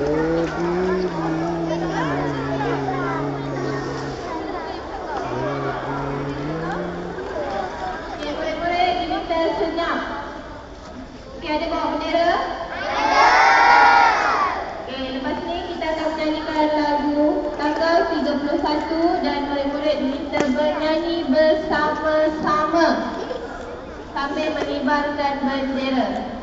Okey, murid-murid kita senyap. Okey, ada bawa bendera? Okey, lepas ni kita akan menyanyikan lagu tanggal 31 dan murid-murid kita bernyanyi bersama-sama sambil mengibarkan bendera.